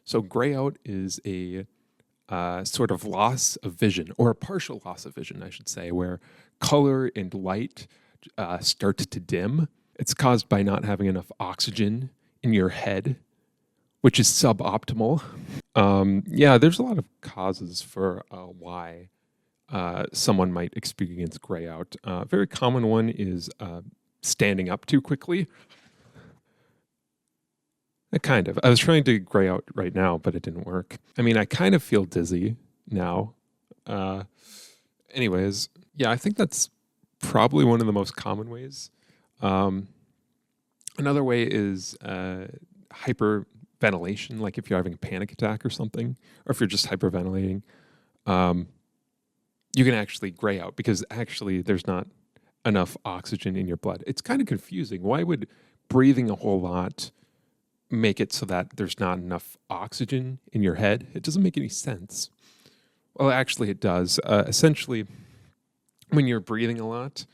So gray out is a sort of loss of vision, or a partial loss of vision, I should say, where color and light start to dim. It's caused by not having enough oxygen in your head, which is suboptimal. Yeah, there's a lot of causes for why someone might experience gray out. A very common one is standing up too quickly. Kind of. I was trying to gray out right now, but it didn't work. I mean, I kind of feel dizzy now. Uh, Anyways, yeah, I think that's probably one of the most common ways. Um, Another way is hyperventilation, like if you're having a panic attack or something, or if you're just hyperventilating, um, you can actually gray out because actually there's not enough oxygen in your blood. It's kind of confusing. Why would breathing a whole lot make it so that there's not enough oxygen in your head? It doesn't make any sense. Well, actually, it does. Essentially, when you're breathing a lot,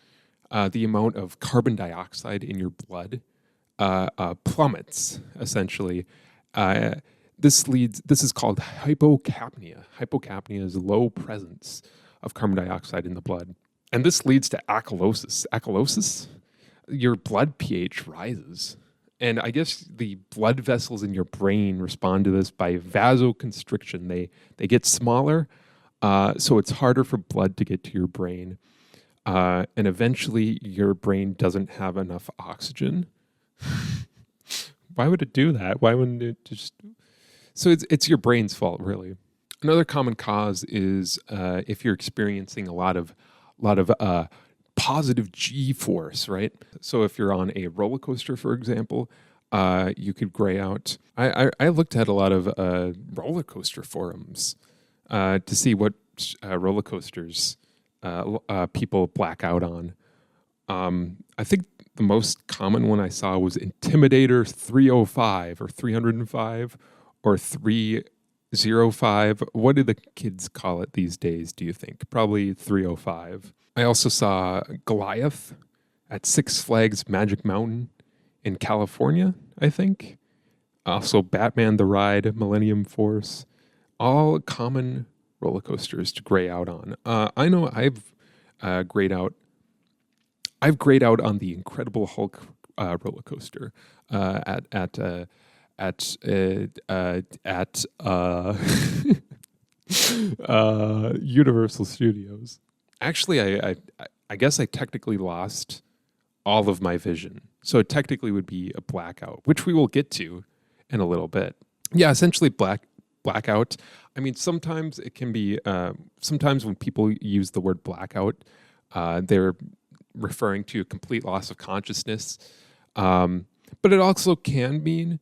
the amount of carbon dioxide in your blood plummets. Essentially, this is called hypocapnia. Hypocapnia is low presence of carbon dioxide in the blood, and this leads to acidosis. Acidosis, your blood pH rises. And I guess the blood vessels in your brain respond to this by vasoconstriction. They get smaller, so it's harder for blood to get to your brain. And eventually, your brain doesn't have enough oxygen. Why would it do that? Why wouldn't it just... So it's your brain's fault, really. Another common cause is if you're experiencing a lot of positive G force, right? So if you're on a roller coaster, for example, you could gray out. I looked at a lot of roller coaster forums to see what roller coasters people black out on. I think the most common one I saw was Intimidator 305 or 305 or 305. What do the kids call it these days, do you think? Probably 305. I also saw Goliath at Six Flags Magic Mountain in California, I think. Also Batman the Ride, Millennium Force. All common roller coasters to gray out on. I know grayed out. I've grayed out on the Incredible Hulk roller coaster at Universal Studios. Actually, I guess I technically lost all of my vision, so it technically would be a blackout, which we will get to in a little bit. Yeah, essentially blackout. I mean, sometimes it can be. Sometimes when people use the word blackout, they're referring to a complete loss of consciousness. But it also can mean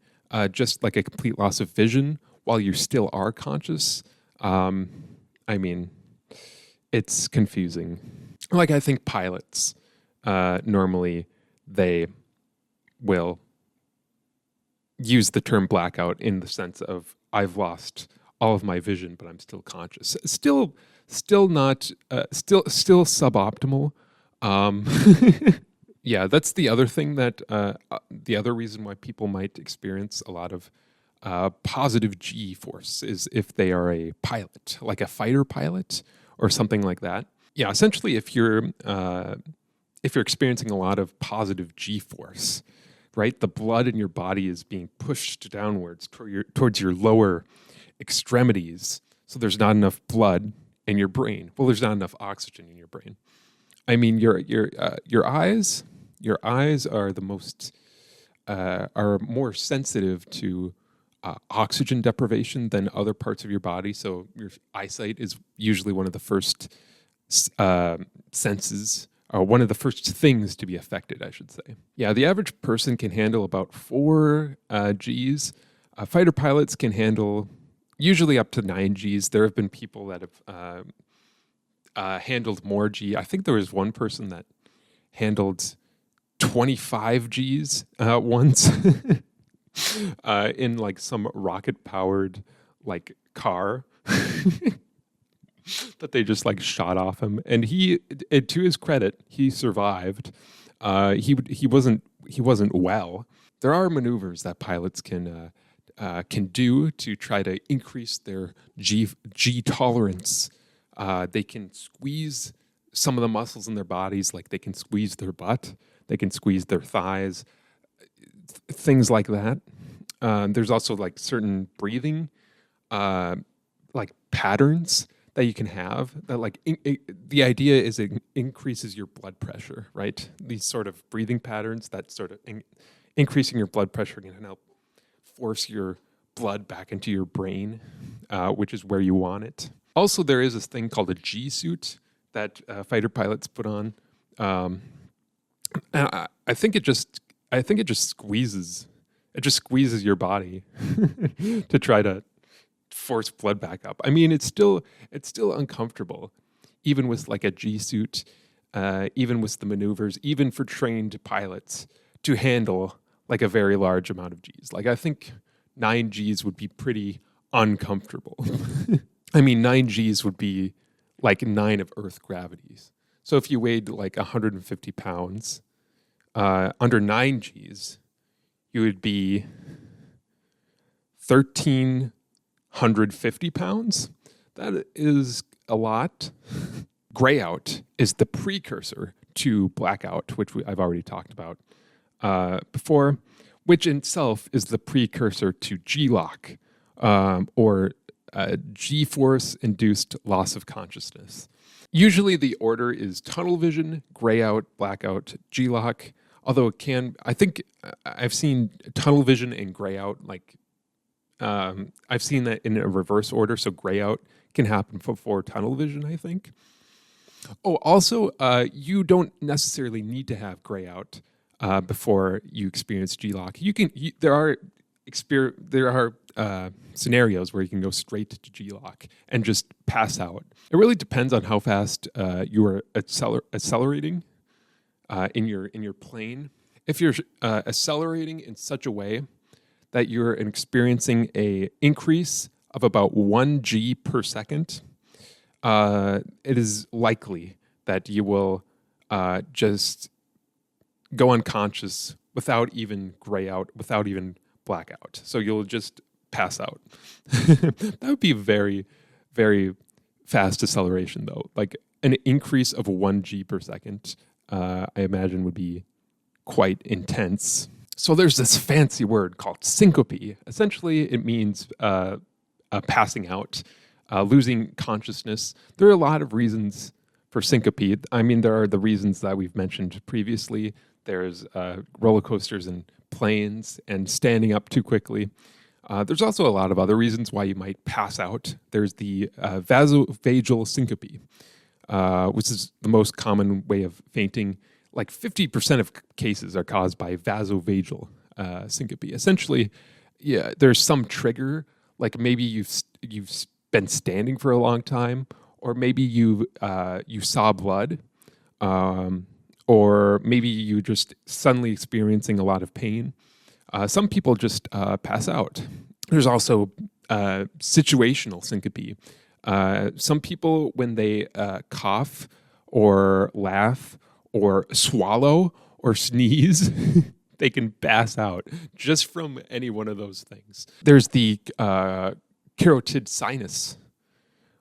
just like a complete loss of vision while you still are conscious. I mean, it's confusing. Like, I think pilots, normally they will use the term blackout in the sense of I've lost all of my vision, but I'm still conscious. Still not, still suboptimal. Yeah, that's the other thing that, the other reason why people might experience a lot of positive G force is if they are a pilot, like a fighter pilot or something like that. Yeah, essentially, if you're experiencing a lot of positive G force, right, the blood in your body is being pushed downwards towards your lower extremities, so there's not enough blood in your brain. Well, there's not enough oxygen in your brain. I mean, your eyes are the most are more sensitive to oxygen deprivation than other parts of your body. So your eyesight is usually one of the first senses, or one of the first things to be affected, I should say. Yeah, the average person can handle about 4 Gs. Fighter pilots can handle usually up to 9 Gs. There have been people that have handled more G. I think there was one person that handled 25 Gs once in like some rocket powered like car that they just like shot off him. And to his credit, he survived. He wasn't well. There are maneuvers that pilots can can do to try to increase their G tolerance. They can squeeze some of the muscles in their bodies, like they can squeeze their butt, they can squeeze their thighs, things like that. There's also like certain breathing, like patterns that you can have. That like the idea is it increases your blood pressure, right? These sort of breathing patterns that sort of increasing your blood pressure can help force your blood back into your brain, which is where you want it. Also, there is this thing called a G suit that fighter pilots put on. And I think it just squeezes. It just squeezes your body to try to force blood back up. I mean, it's still uncomfortable, even with like a G suit, even with the maneuvers, even for trained pilots to handle like a very large amount of G's. Like I think 9 G's would be pretty uncomfortable. I mean, 9 G's would be like 9 of Earth gravities. So if you weighed like 150 pounds, under 9 G's, you would be 1,350 pounds. That is a lot. Grayout is the precursor to blackout, which I've already talked about before, which in itself is the precursor to G-lock, or G-force-induced loss of consciousness. Usually the order is tunnel vision, grayout, blackout, G-lock, although it can, I think I've seen tunnel vision and grayout, like, I've seen that in a reverse order, so grayout can happen before tunnel vision, I think. Oh, also, you don't necessarily need to have grayout before you experience G-lock. There are scenarios where you can go straight to G-lock and just pass out. It really depends on how fast you are accelerating in your plane. If you're accelerating in such a way that you're experiencing a increase of about 1 G per second, it is likely that you will just go unconscious without even gray out, without even blackout. So you'll just pass out. That would be very, very fast acceleration, though. Like an increase of 1 G per second, I imagine would be quite intense. So there's this fancy word called syncope. Essentially, it means passing out, losing consciousness. There are a lot of reasons for syncope. I mean, there are the reasons that we've mentioned previously. There's roller coasters and planes and standing up too quickly. There's also a lot of other reasons why you might pass out. There's the vasovagal syncope, which is the most common way of fainting. Like 50% of cases are caused by vasovagal syncope. Essentially, yeah, there's some trigger, like maybe you've been standing for a long time, or maybe you saw blood, or maybe you just suddenly experiencing a lot of pain. Some people just pass out. There's also situational syncope. Some people, when they cough or laugh or swallow or sneeze, they can pass out just from any one of those things. There's the carotid sinus,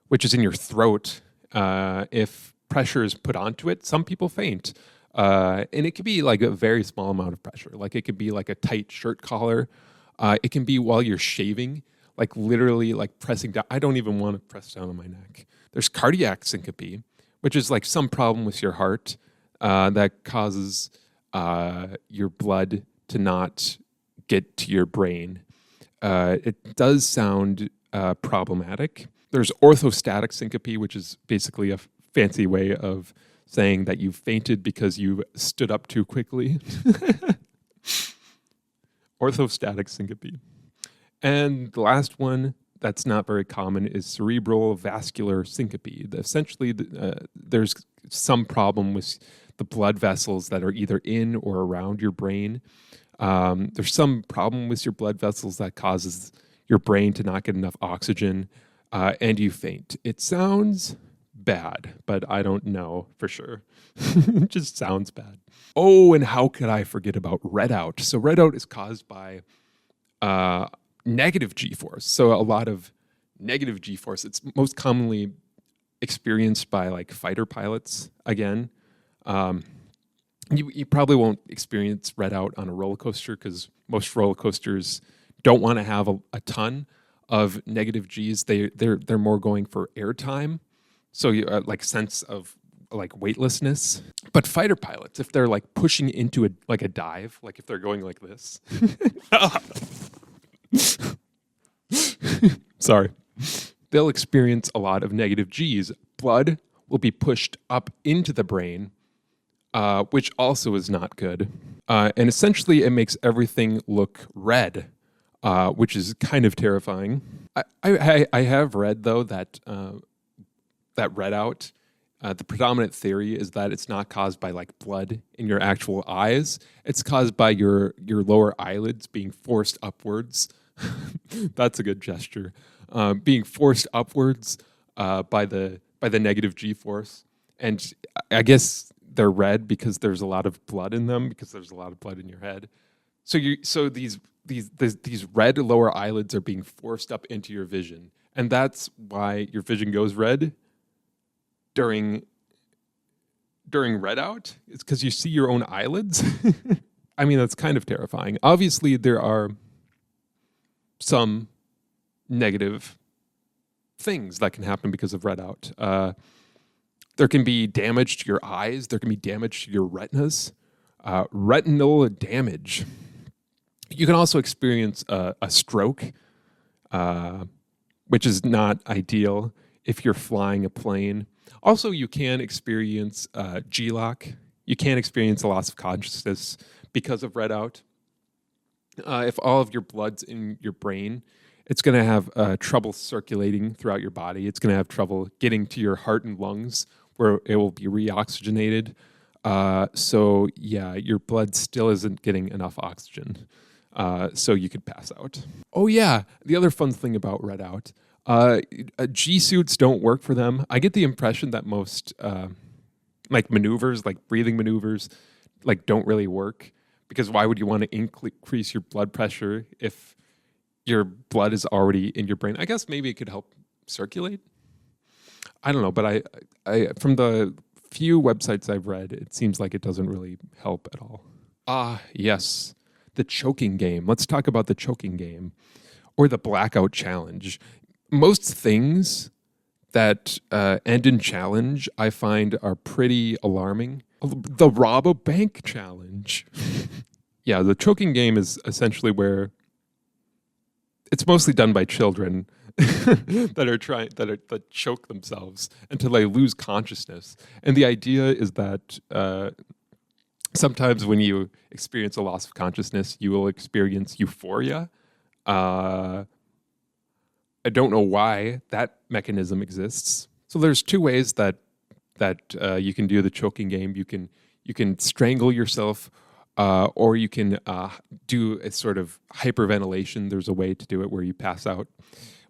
which is in your throat. If pressure is put onto it, some people faint. And it could be like a very small amount of pressure. Like it could be like a tight shirt collar. It can be while you're shaving, like literally like pressing down. I don't even want to press down on my neck. There's cardiac syncope, which is like some problem with your heart that causes your blood to not get to your brain. It does sound problematic. There's orthostatic syncope, which is basically a fancy way of saying that you fainted because you stood up too quickly. Orthostatic syncope. And the last one that's not very common is cerebral vascular syncope. Essentially, there's some problem with the blood vessels that are either in or around your brain. There's some problem with your blood vessels that causes your brain to not get enough oxygen, and you faint. It sounds bad, but I don't know for sure. It just sounds bad. Oh, and how could I forget about redout? So redout is caused by negative G-force. So a lot of negative G-force. It's most commonly experienced by like fighter pilots. Again, you probably won't experience red out on a roller coaster because most roller coasters don't want to have a ton of negative G's. They're more going for airtime, so you like sense of like weightlessness. But fighter pilots, if they're like pushing into a dive, like if they're going like this, sorry, they'll experience a lot of negative G's. Blood will be pushed up into the brain, which also is not good. And essentially, it makes everything look red, which is kind of terrifying. I have read, though, that that red out, the predominant theory is that it's not caused by like blood in your actual eyes. It's caused by your lower eyelids being forced upwards. That's a good gesture. Being forced upwards by the negative G-force. And I guess they're red because there's a lot of blood in them, because there's a lot of blood in your head. So these red lower eyelids are being forced up into your vision. And that's why your vision goes red during red out. It's because you see your own eyelids. I mean, that's kind of terrifying. Obviously, there are some negative things that can happen because of red out. There can be damage to your eyes. There can be damage to your retinas. Retinal damage. You can also experience a stroke, which is not ideal if you're flying a plane. Also, you can experience G-lock. You can experience a loss of consciousness because of red out. If all of your blood's in your brain, it's going to have trouble circulating throughout your body. It's going to have trouble getting to your heart and lungs, where it will be reoxygenated. So yeah, your blood still isn't getting enough oxygen. So you could pass out. Oh yeah, the other fun thing about red out, G-suits don't work for them. I get the impression that most like maneuvers, like breathing maneuvers, like don't really work, because why would you want to increase your blood pressure if your blood is already in your brain? I guess maybe it could help circulate. I don't know, but I from the few websites I've read, it seems like it doesn't really help at all. Yes, the choking game. Let's talk about the choking game, or the blackout challenge. Most things that end in challenge, I find, are pretty alarming. The rob a bank challenge. Yeah, the choking game is essentially where it's mostly done by children that choke themselves until they lose consciousness. And the idea is that sometimes when you experience a loss of consciousness, you will experience euphoria. I don't know why that mechanism exists. So there's two ways that you can do the choking game. You can strangle yourself, or you can do a sort of hyperventilation. There's a way to do it where you pass out,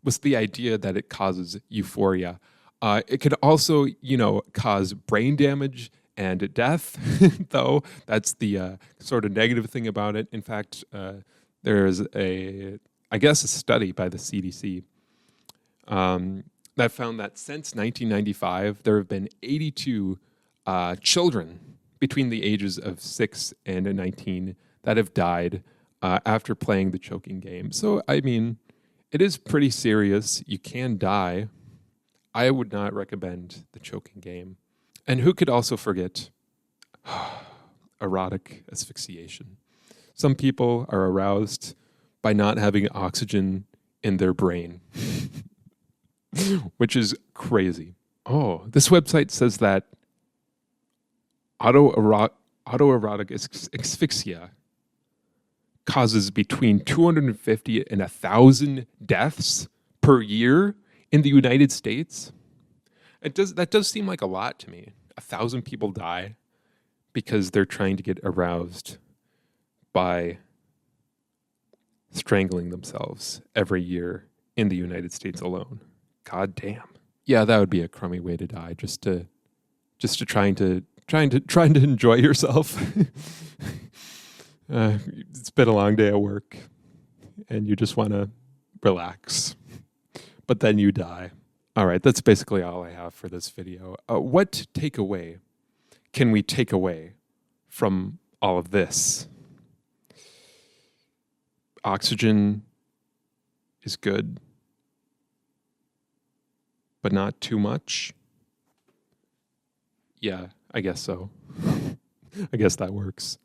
with the idea that it causes euphoria. It could also, cause brain damage and death, though. That's the sort of negative thing about it. In fact, there's a study by the CDC that found that since 1995, there have been 82 children between the ages of 6 and 19 that have died after playing the choking game. So, I mean, it is pretty serious. You can die. I would not recommend the choking game. And who could also forget erotic asphyxiation? Some people are aroused by not having oxygen in their brain, which is crazy. Oh, this website says that autoerotic asphyxia causes between 250 and 1,000 deaths per year in the United States. That does seem like a lot to me. 1,000 people die because they're trying to get aroused by strangling themselves every year in the United States alone. God damn. Yeah, that would be a crummy way to die, just to trying to enjoy yourself. It's been a long day at work, and you just want to relax. But then you die. All right, that's basically all I have for this video. What takeaway can we take away from all of this? Oxygen is good, but not too much. Yeah, I guess so. I guess that works.